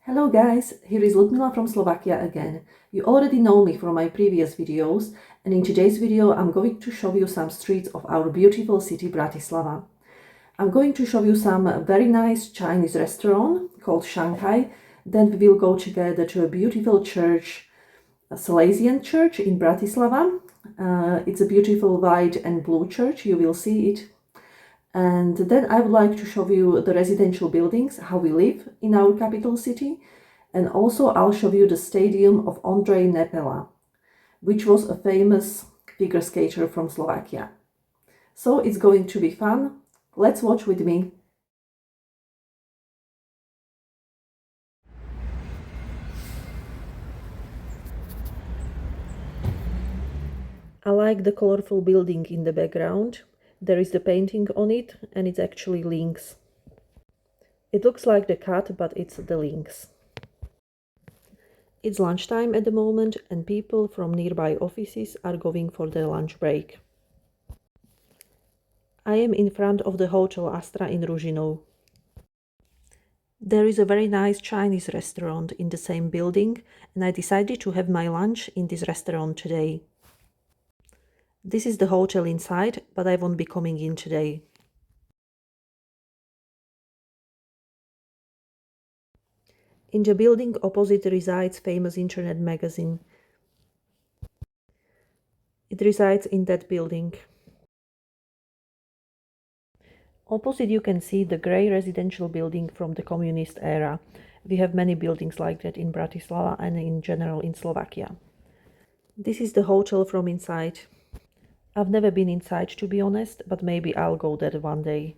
Hello guys, here is Ludmila from Slovakia again. You already know me from my previous videos, and in today's video I'm going to show you some streets of our beautiful city Bratislava. I'm going to show you some very nice Chinese restaurant called Shanghai. Then we will go together to a beautiful church, a Salesian church in Bratislava. It's a beautiful white and blue church, you will see it. And then I would like to show you the residential buildings, how we live in our capital city. And also I'll show you the stadium of Ondrej Nepela, which was a famous figure skater from Slovakia. So it's going to be fun. Let's watch with me. I like the colorful building in the background. There is the painting on it, and it's actually lynx. It looks like the cat, but it's the lynx. It's lunchtime at the moment, and people from nearby offices are going for their lunch break. I am in front of the Hotel Astra in Ružinov. There is a very nice Chinese restaurant in the same building, and I decided to have my lunch in this restaurant today. This is the hotel inside, but I won't be coming in today. In the building opposite resides famous internet magazine. It resides in that building. Opposite you can see the grey residential building from the communist era. We have many buildings like that in Bratislava and in general in Slovakia. This is the hotel from inside. I've never been inside, to be honest, but maybe I'll go there one day.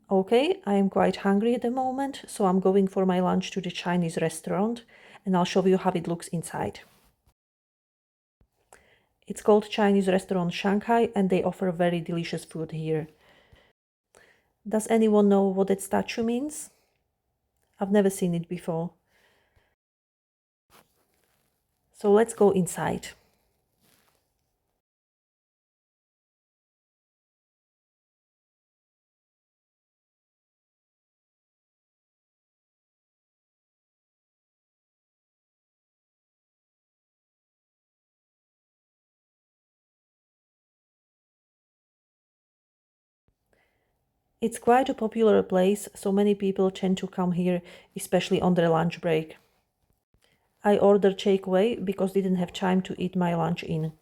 Okay, I am quite hungry at the moment, so I'm going for my lunch to the Chinese restaurant, and I'll show you how it looks inside. It's called Chinese restaurant Shanghai, and they offer very delicious food here. Does anyone know what that statue means? I've never seen it before. So let's go inside. It's quite a popular place, so many people tend to come here, especially on their lunch break. I ordered takeaway because didn't have time to eat my lunch in.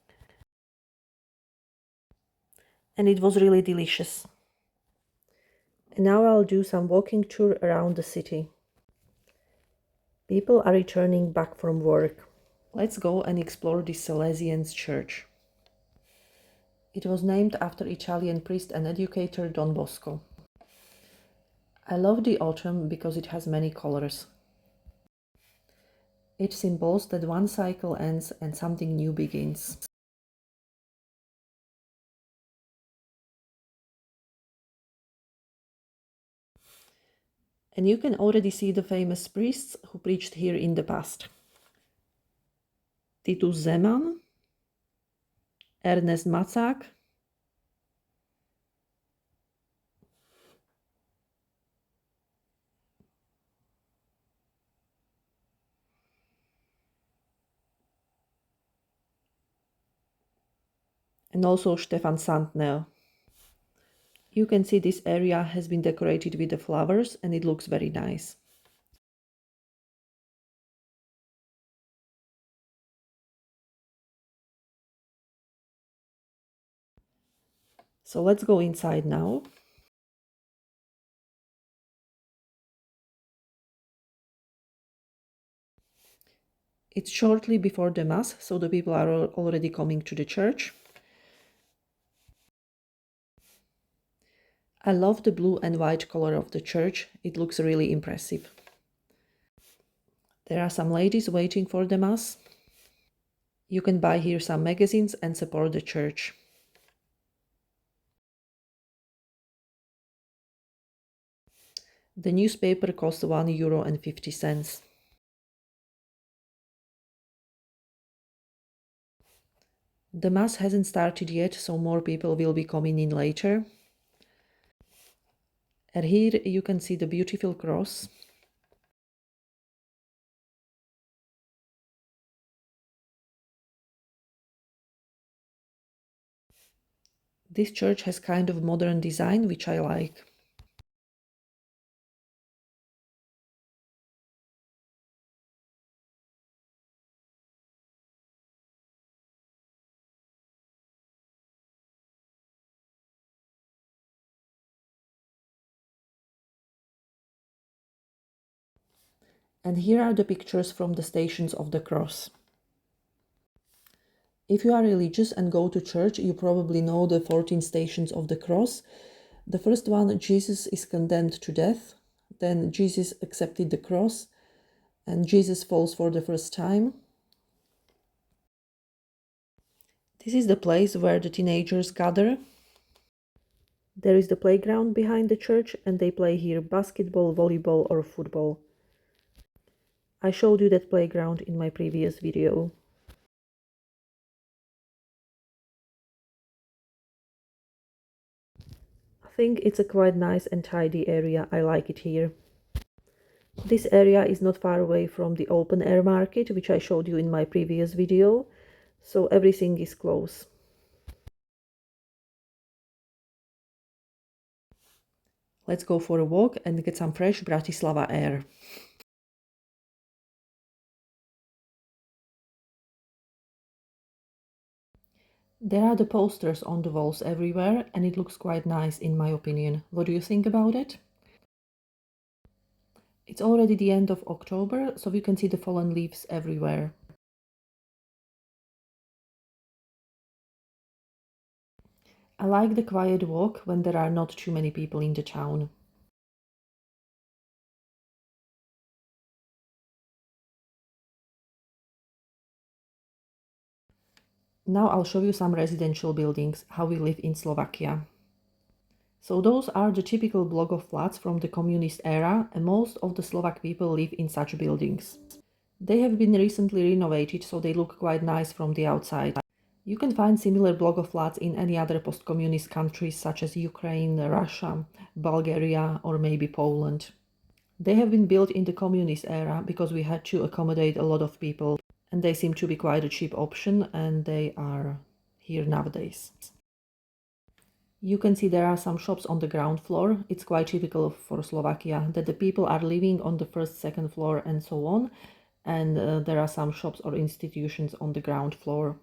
And it was really delicious. And now I'll do some walking tour around the city. People are returning back from work. Let's go and explore this Salesian church. It was named after Italian priest and educator Don Bosco. I love the autumn because it has many colors. It symbols that one cycle ends and something new begins. And you can already see the famous priests who preached here in the past. Titus Zeman, Ernest Macák, and also Stefan Sandner. You can see this area has been decorated with the flowers and it looks very nice. So let's go inside now. It's shortly before the Mass, so the people are already coming to the church. I love the blue and white color of the church. It looks really impressive. There are some ladies waiting for the Mass. You can buy here some magazines and support the church. The newspaper costs €1.50. The Mass hasn't started yet, so more people will be coming in later. And here you can see the beautiful cross. This church has kind of modern design, which I like. And here are the pictures from the Stations of the Cross. If you are religious and go to church, you probably know the 14 Stations of the Cross. The first one, Jesus is condemned to death. Then Jesus accepted the cross, and Jesus falls for the first time. This is the place where the teenagers gather. There is the playground behind the church, and they play here basketball, volleyball, or football. I showed you that playground in my previous video. I think it's a quite nice and tidy area. I like it here. This area is not far away from the open air market, which I showed you in my previous video, so everything is close. Let's go for a walk and get some fresh Bratislava air. There are the posters on the walls everywhere, and it looks quite nice in my opinion. What do you think about it? It's already the end of October, so you can see the fallen leaves everywhere. I like the quiet walk when there are not too many people in the town. Now I'll show you some residential buildings, how we live in Slovakia. So those are the typical block of flats from the communist era, and most of the Slovak people live in such buildings. They have been recently renovated, so they look quite nice from the outside. You can find similar block of flats in any other post-communist countries such as Ukraine, Russia, Bulgaria, or maybe Poland. They have been built in the communist era because we had to accommodate a lot of people, and they seem to be quite a cheap option, and they are here nowadays. You can see there are some shops on the ground floor. It's quite typical for Slovakia that the people are living on the first, second floor and so on, and there are some shops or institutions on the ground floor.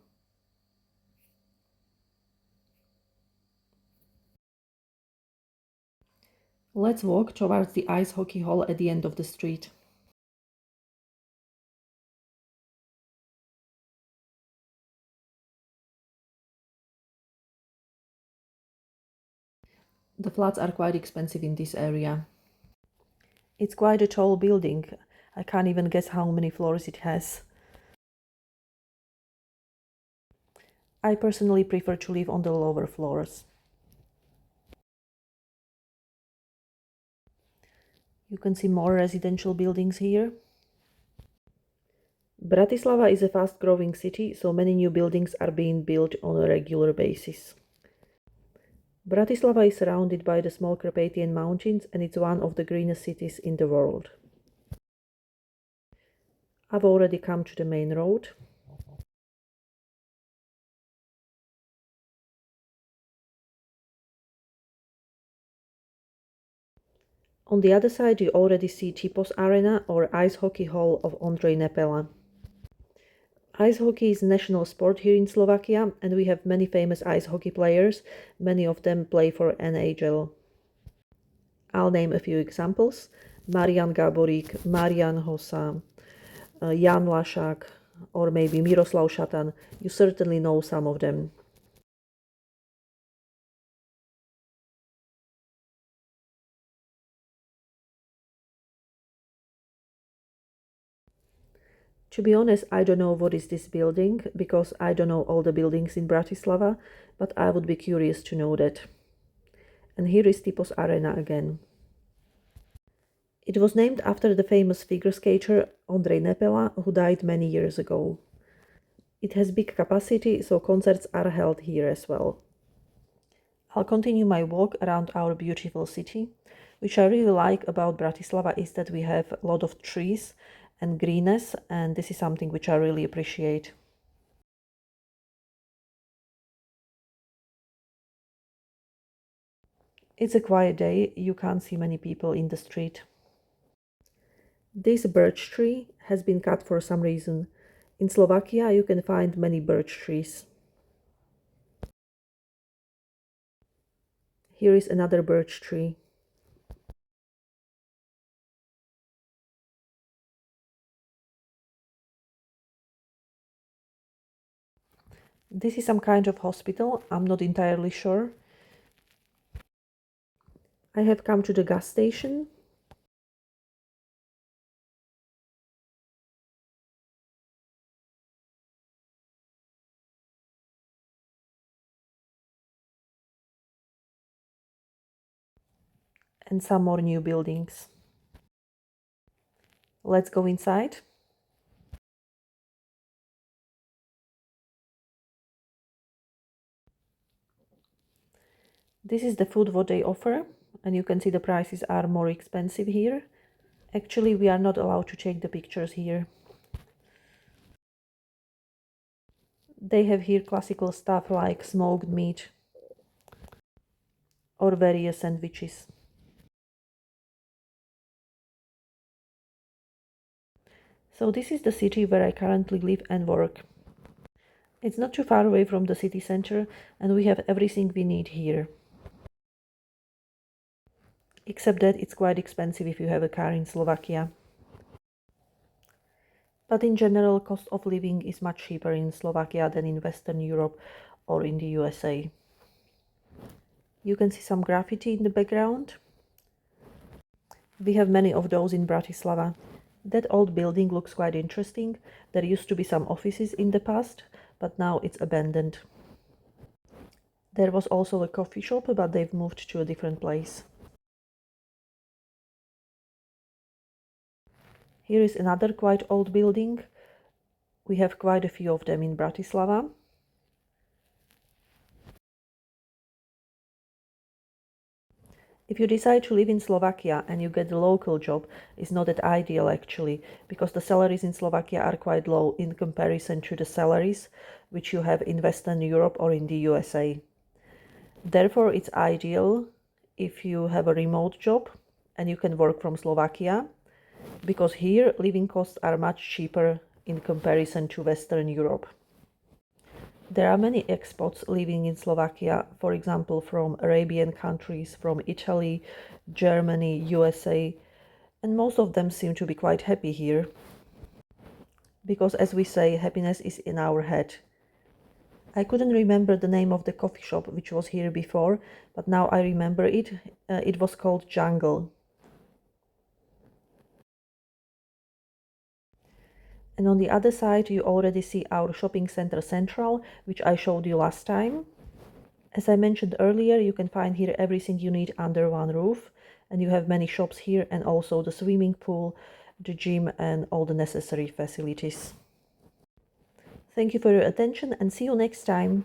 Let's walk towards the ice hockey hall at the end of the street. The flats are quite expensive in this area. It's quite a tall building. I can't even guess how many floors it has. I personally prefer to live on the lower floors. You can see more residential buildings here. Bratislava is a fast-growing city, so many new buildings are being built on a regular basis. Bratislava is surrounded by the small Carpathian Mountains, and it's one of the greenest cities in the world. I've already come to the main road. On the other side, you already see Tipos Arena, or ice hockey hall of Ondrej Nepela. Ice hockey is a national sport here in Slovakia, and we have many famous ice hockey players. Many of them play for NHL. I'll name a few examples. Marian Gaborík, Marian Hossa, Jan Lašák, or maybe Miroslav Šatan. You certainly know some of them. To be honest, I don't know what is this building, because I don't know all the buildings in Bratislava, but I would be curious to know that. And here is Tipos Arena again. It was named after the famous figure skater Ondrej Nepela, who died many years ago. It has big capacity, so concerts are held here as well. I'll continue my walk around our beautiful city. Which I really like about Bratislava is that we have a lot of trees and greenness, and this is something which I really appreciate. It's a quiet day, you can't see many people in the street. This birch tree has been cut for some reason. In Slovakia you can find many birch trees. Here is another birch tree. This is some kind of hospital, I'm not entirely sure. I have come to the gas station. And some more new buildings. Let's go inside. This is the food what they offer, and you can see the prices are more expensive here. Actually, we are not allowed to take the pictures here. They have here classical stuff like smoked meat or various sandwiches. So this is the city where I currently live and work. It's not too far away from the city center, and we have everything we need here. Except that it's quite expensive if you have a car in Slovakia. But in general, cost of living is much cheaper in Slovakia than in Western Europe or in the USA. You can see some graffiti in the background. We have many of those in Bratislava. That old building looks quite interesting. There used to be some offices in the past, but now it's abandoned. There was also a coffee shop, but they've moved to a different place. Here is another quite old building. We have quite a few of them in Bratislava. If you decide to live in Slovakia and you get the local job, it's not that ideal actually, because the salaries in Slovakia are quite low in comparison to the salaries which you have in Western Europe or in the USA. Therefore, it's ideal if you have a remote job and you can work from Slovakia, because here living costs are much cheaper in comparison to Western Europe. There are many expats living in Slovakia, for example, from Arabian countries, from Italy, Germany, USA, and most of them seem to be quite happy here. Because as we say, happiness is in our head. I couldn't remember the name of the coffee shop which was here before, but now I remember it. It was called Jungle. And on the other side, you already see our shopping center Central, which I showed you last time. As I mentioned earlier, you can find here everything you need under one roof, and you have many shops here and also the swimming pool, the gym, and all the necessary facilities. Thank you for your attention and see you next time.